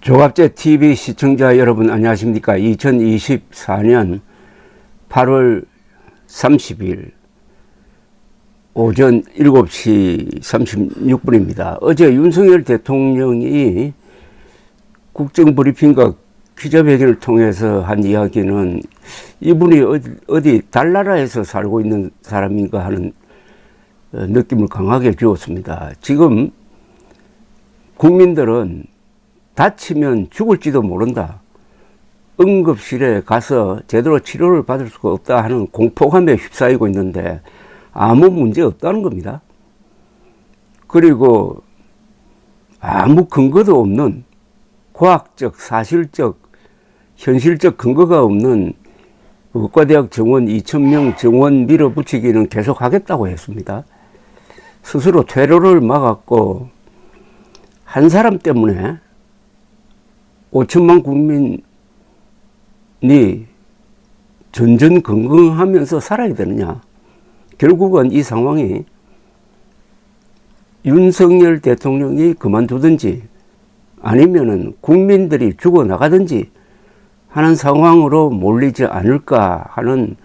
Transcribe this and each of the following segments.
조갑제 TV 시청자 여러분 안녕하십니까. 2024년 8월 30일 오전 7시 36분입니다. 어제 윤석열 대통령이 국정브리핑과 기자회견을 통해서 한 이야기는 이분이 어디 달나라에서 살고 있는 사람인가 하는 느낌을 강하게 주었습니다. 지금 국민들은 다치면 죽을지도 모른다, 응급실에 가서 제대로 치료를 받을 수가 없다 하는 공포감에 휩싸이고 있는데 아무 문제 없다는 겁니다. 그리고 아무 근거도 없는 과학적, 사실적, 현실적 근거가 없는 의과대학 정원 2,000명 정원 밀어붙이기는 계속 하겠다고 했습니다. 스스로 퇴로를 막았고 한 사람 때문에 5천만 국민이 전전긍긍하면서 살아야 되느냐. 결국은 이 상황이 윤석열 대통령이 그만두든지 아니면은 국민들이 죽어나가든지 하는 상황으로 몰리지 않을까 하는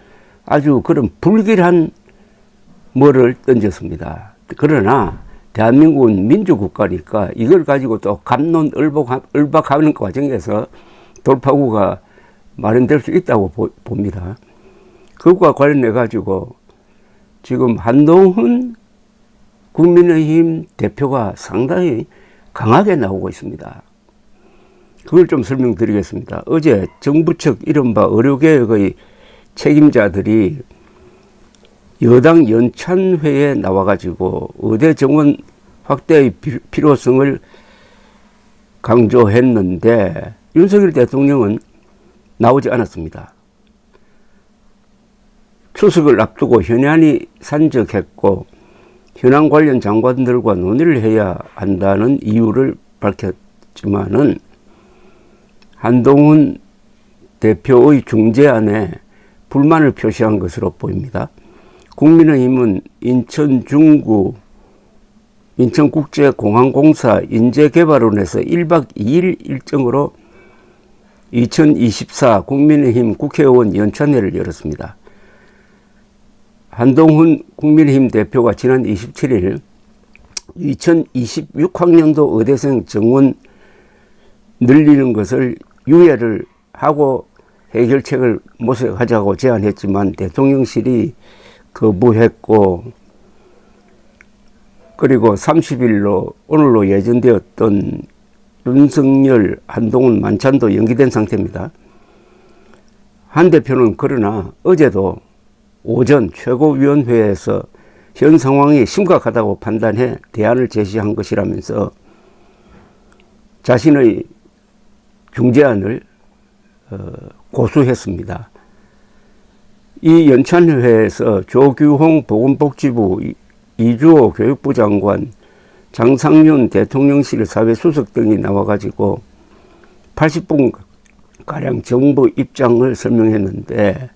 아주 그런 불길한 뭐를 던졌습니다. 그러나 대한민국은 민주국가니까 이걸 가지고 또 갑론 을박하는 과정에서 돌파구가 마련될 수 있다고 봅니다. 그것과 관련해 가지고 지금 한동훈 국민의힘 대표가 상당히 강하게 나오고 있습니다. 그걸 좀 설명드리겠습니다. 어제 정부 측 이른바 의료개혁의 책임자들이 여당 연찬회에 나와가지고 의대 정원 확대의 필요성을 강조했는데 윤석열 대통령은 나오지 않았습니다. 추석을 앞두고 현안이 산적했고 현안 관련 장관들과 논의를 해야 한다는 이유를 밝혔지만은 한동훈 대표의 중재안에 불만을 표시한 것으로 보입니다. 국민의힘은 인천국제공항공사 인재개발원에서 1박 2일 일정으로 2024 국민의힘 국회의원 연찬회를 열었습니다. 한동훈 국민의힘 대표가 지난 27일 2026학년도 의대생 정원 늘리는 것을 유예를 하고 해결책을 모색하자고 제안했지만 대통령실이 거부했고, 그리고 30일로 오늘로 예정되었던 윤석열 한동훈 만찬도 연기된 상태입니다. 한 대표는 그러나 어제도 오전 최고위원회에서 현 상황이 심각하다고 판단해 대안을 제시한 것이라면서 자신의 중재안을 고수했습니다. 이 연찬회에서 조규홍 보건복지부 이주호 교육부 장관, 장상윤 대통령실 사회수석 등이 나와가지고 80분가량 정부 입장을 설명했는데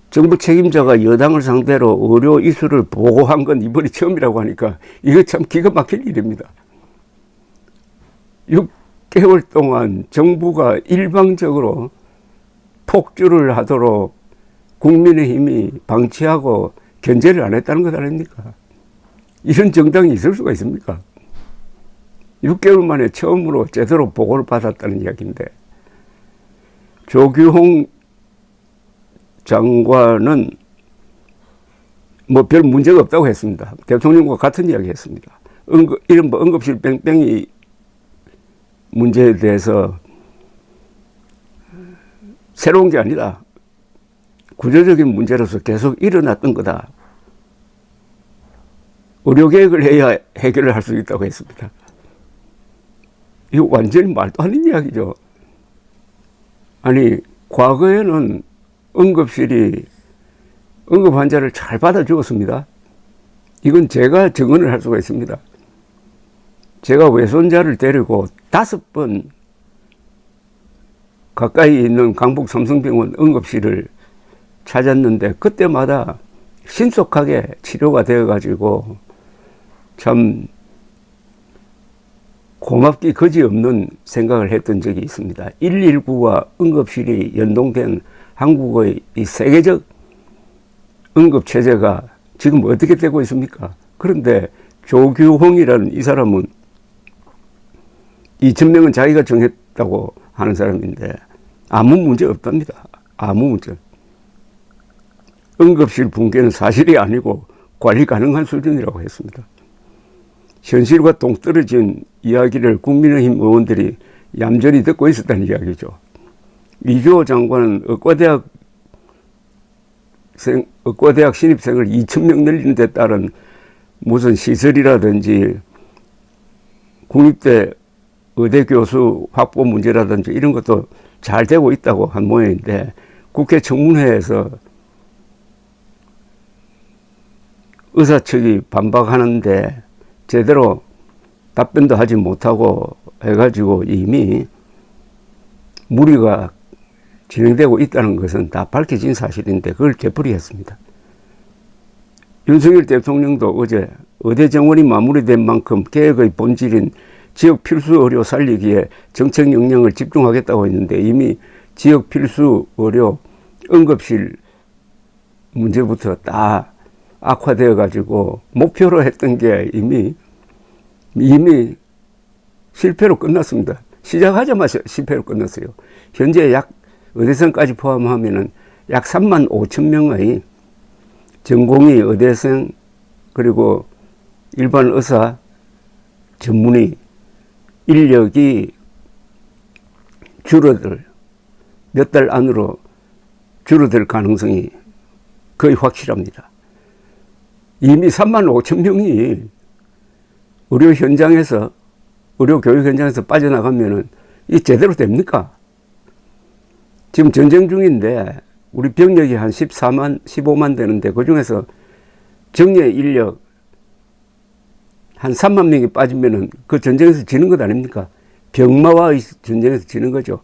정부 책임자가 여당을 상대로 의료 이슈를 보고한 건 이번이 처음이라고 하니까 이거 참 기가 막힐 일입니다. 6개월 동안 정부가 일방적으로 폭주를 하도록 국민의힘이 방치하고 견제를 안 했다는 것 아닙니까? 이런 정당이 있을 수가 있습니까? 6개월 만에 처음으로 제대로 보고를 받았다는 이야기인데, 조규홍 장관은 뭐 별 문제가 없다고 했습니다. 대통령과 같은 이야기 했습니다. 이른바 응급실 뺑뺑이 문제에 대해서 새로운 게 아니다, 구조적인 문제로서 계속 일어났던 거다, 의료개혁을 해야 해결을 할 수 있다고 했습니다. 이거 완전히 말도 안 되는 이야기죠. 아니, 과거에는 응급실이 응급 환자를 잘 받아주었습니다. 이건 제가 증언을 할 수가 있습니다. 제가 외손자를 데리고 5번 가까이 있는 강북 삼성병원 응급실을 찾았는데 그때마다 신속하게 치료가 되어가지고 참 고맙기 거지없는 생각을 했던 적이 있습니다. 119와 응급실이 연동된 한국의 이 세계적 응급체제가 지금 어떻게 되고 있습니까? 그런데 조규홍이라는 이 사람은 2,000명은 자기가 정했다고 하는 사람인데 아무 문제 없답니다. 아무 문제. 응급실 붕괴는 사실이 아니고 관리 가능한 수준이라고 했습니다. 현실과 동떨어진 이야기를 국민의힘 의원들이 얌전히 듣고 있었다는 이야기죠. 이주호 장관은 의과대학 신입생을 2,000명 늘리는 데 따른 무슨 시설이라든지 국립대 의대 교수 확보 문제라든지 이런 것도 잘 되고 있다고 한 모양인데 국회 청문회에서 의사 측이 반박하는데 제대로 답변도 하지 못하고 해가지고 이미 무리가 진행되고 있다는 것은 다 밝혀진 사실인데 그걸 되풀이했습니다. 윤석열 대통령도 어제 의대 정원이 마무리된 만큼 계획의 본질인 지역 필수 의료 살리기에 정책 역량을 집중하겠다고 했는데 이미 지역 필수 의료 응급실 문제부터 다 악화되어 가지고 목표로 했던 게 이미 실패로 끝났습니다. 시작하자마자 실패로 끝났어요. 현재 약 의대생까지 포함하면은 약 35,000명의 전공의 의대생 그리고 일반 의사 전문의 인력이 줄어들 몇 달 안으로 줄어들 가능성이 거의 확실합니다. 이미 35,000명이 의료 현장에서 의료 교육 현장에서 빠져나가면은 이 제대로 됩니까? 지금 전쟁 중인데 우리 병력이 한 15만 되는데 그중에서 정예 인력 한 3만 명이 빠지면은 그 전쟁에서 지는 것 아닙니까? 병마와의 전쟁에서 지는 거죠.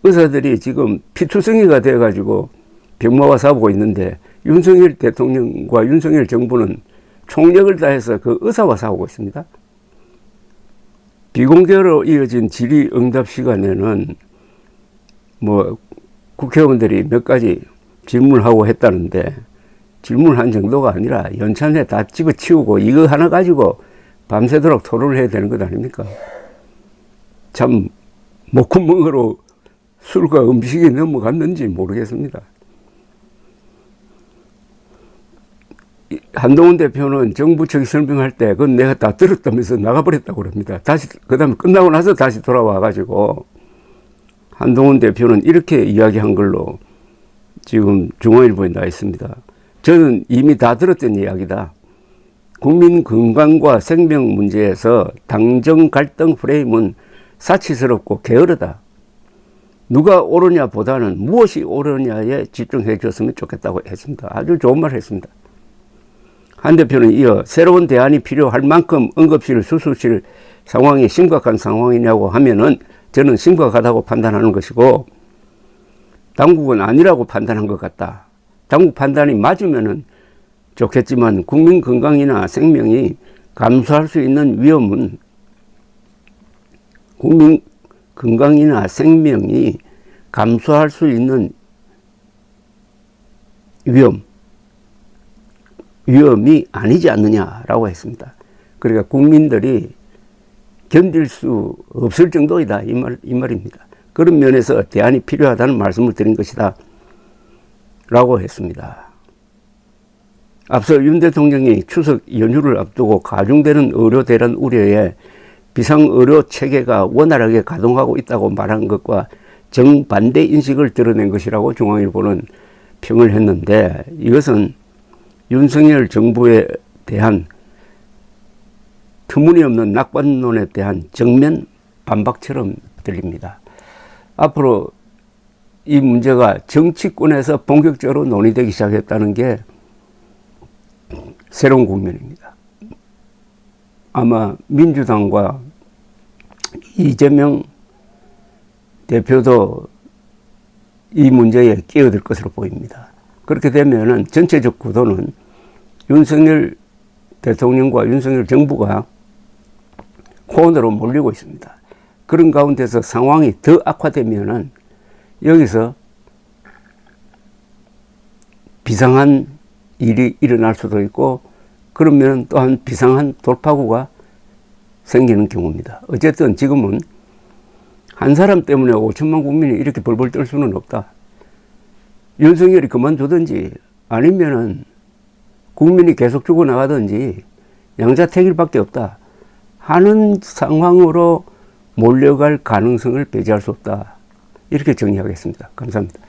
의사들이 지금 피투성이가 돼가지고 병마와 싸우고 있는데 윤석열 대통령과 윤석열 정부는 총력을 다해서 그 의사와 싸우고 있습니다. 비공개로 이어진 질의응답 시간에는 뭐 국회의원들이 몇 가지 질문하고 했다는데 질문한 정도가 아니라 연찬에 다 집어치우고 이거 하나 가지고 밤새도록 토론을 해야 되는 것 아닙니까? 참 목구멍으로 술과 음식이 넘어갔는지 모르겠습니다. 한동훈 대표는 정부 측이 설명할 때 그건 내가 다 들었다면서 나가버렸다고 그럽니다. 다시 그 다음에 끝나고 나서 다시 돌아와가지고 한동훈 대표는 이렇게 이야기한 걸로 지금 중앙일보에 나와 있습니다. 저는 이미 다 들었던 이야기다. 국민 건강과 생명 문제에서 당정 갈등 프레임은 사치스럽고 게으르다. 누가 옳으냐 보다는 무엇이 옳으냐에 집중해 줬으면 좋겠다고 했습니다. 아주 좋은 말을 했습니다. 한 대표는 이어 새로운 대안이 필요할 만큼 응급실, 수술실 상황이 심각한 상황이냐고 하면은 저는 심각하다고 판단하는 것이고 당국은 아니라고 판단한 것 같다. 당국 판단이 맞으면은 좋겠지만 국민 건강이나 생명이 감소할 수 있는 위험은 국민 건강이나 생명이 감소할 수 있는 위험이 아니지 않느냐라고 했습니다. 그러니까 국민들이 견딜 수 없을 정도이다 이 말입니다. 그런 면에서 대안이 필요하다는 말씀을 드린 것이다 라고 했습니다. 앞서 윤 대통령이 추석 연휴를 앞두고 가중되는 의료 대란 우려에 비상의료 체계가 원활하게 가동하고 있다고 말한 것과 정반대 인식을 드러낸 것이라고 중앙일보는 평을 했는데 이것은 윤석열 정부에 대한 터무니없는 낙관론에 대한 정면 반박처럼 들립니다. 앞으로 이 문제가 정치권에서 본격적으로 논의되기 시작했다는 게 새로운 국면입니다. 아마 민주당과 이재명 대표도 이 문제에 끼어들 것으로 보입니다. 그렇게 되면은 전체적 구도는 윤석열 대통령과 윤석열 정부가 호원으로 몰리고 있습니다. 그런 가운데서 상황이 더 악화되면은 여기서 비상한 일이 일어날 수도 있고, 그러면 또한 비상한 돌파구가 생기는 경우입니다. 어쨌든 지금은 한 사람 때문에 5천만 국민이 이렇게 벌벌 떨 수는 없다. 윤석열이 그만두든지 아니면은 국민이 계속 죽어나가든지 양자택일밖에 없다 하는 상황으로 몰려갈 가능성을 배제할 수 없다. 이렇게 정리하겠습니다. 감사합니다.